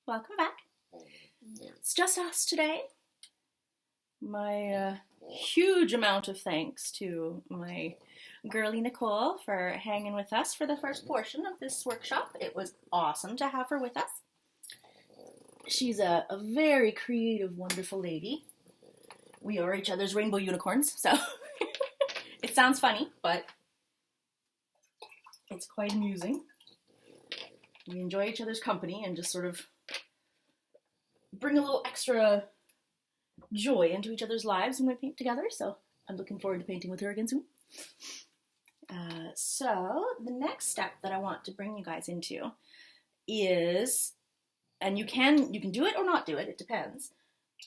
welcome back. It's just us today. My huge amount of thanks to my girlie Nicole for hanging with us for the first portion of this workshop. It was awesome to have her with us. She's a very creative, wonderful lady. We are each other's rainbow unicorns, so it sounds funny, but it's quite amusing. We enjoy each other's company and just sort of bring a little extra joy into each other's lives when we paint together, so I'm looking forward to painting with her again soon. So the next step that I want to bring you guys into is, and you can do it or not do it, it depends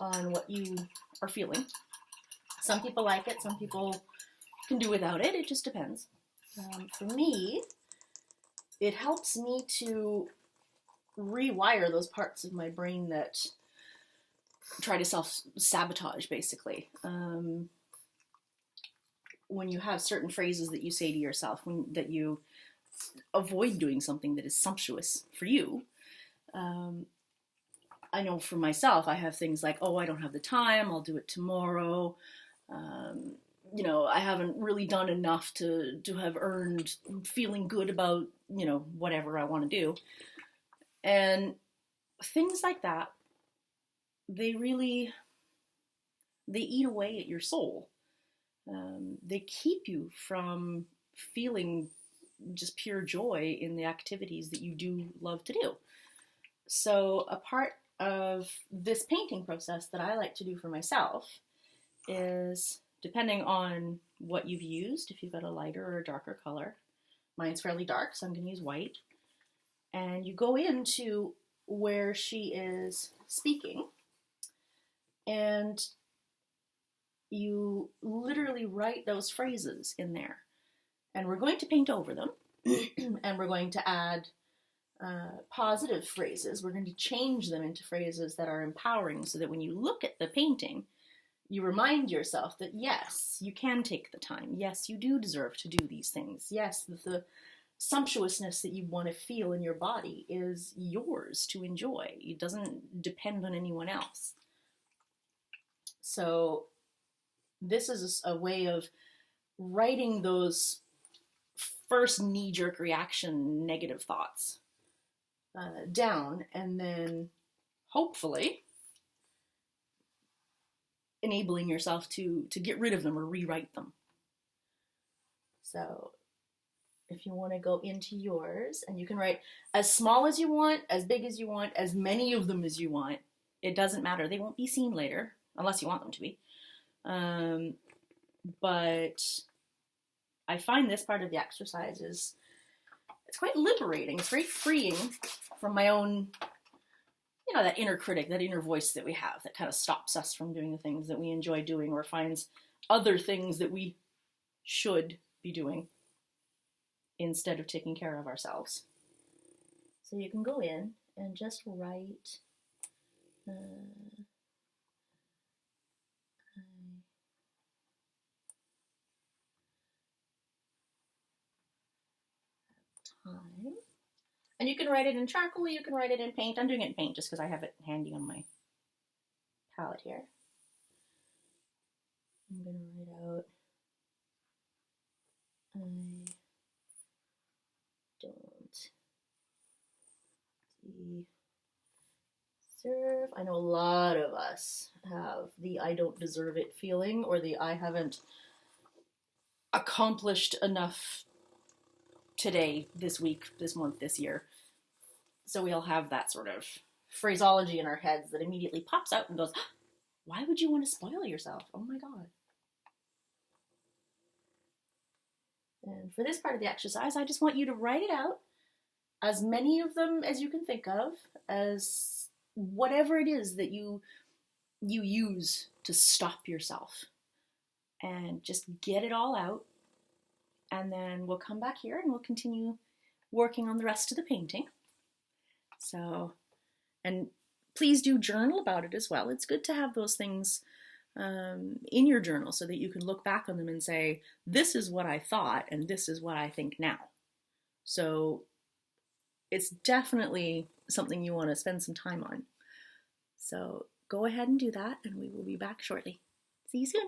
on what you are feeling. Some people like it, some people can do without it, it just depends. For me, it helps me to rewire those parts of my brain that try to self-sabotage, basically. When you have certain phrases that you say to yourself, that you avoid doing something that is sumptuous for you. I know for myself, I have things like, oh, I don't have the time, I'll do it tomorrow. I haven't really done enough to have earned feeling good about, whatever I want to do. And things like that, they eat away at your soul. They keep you from feeling just pure joy in the activities that you do love to do. So a part of this painting process that I like to do for myself is, depending on what you've used, if you've got a lighter or a darker color, mine's fairly dark, so I'm going to use white, and you go into where she is speaking, and you literally write those phrases in there. And we're going to paint over them, and we're going to add positive phrases. We're going to change them into phrases that are empowering, so that when you look at the painting, you remind yourself that yes, you can take the time. Yes, you do deserve to do these things. Yes, the sumptuousness that you want to feel in your body is yours to enjoy. It doesn't depend on anyone else. So this is a way of writing those first knee-jerk reaction negative thoughts down, and then hopefully enabling yourself to get rid of them or rewrite them. So if you want to go into yours, and you can write as small as you want, as big as you want, as many of them as you want. It doesn't matter. They won't be seen later, unless you want them to be. But I find this part of the exercise it's quite liberating. It's very freeing from my own, that inner critic, that inner voice that we have that kind of stops us from doing the things that we enjoy doing, or finds other things that we should be doing instead of taking care of ourselves. So you can go in and just write time. And you can write it in charcoal, you can write it in paint. I'm doing it in paint just because I have it handy on my palette here. I'm going to write out, I don't deserve. I know a lot of us have the I don't deserve it feeling, or the I haven't accomplished enough today, this week, this month, this year. So we all have that sort of phraseology in our heads that immediately pops out and goes, why would you want to spoil yourself? Oh my God. And for this part of the exercise, I just want you to write it out, as many of them as you can think of, as whatever it is that you use to stop yourself. And just get it all out. And then we'll come back here and we'll continue working on the rest of the painting. So, and please do journal about it as well. It's good to have those things in your journal so that you can look back on them and say, this is what I thought and this is what I think now. So it's definitely something you want to spend some time on. So go ahead and do that, and we will be back shortly. See you soon.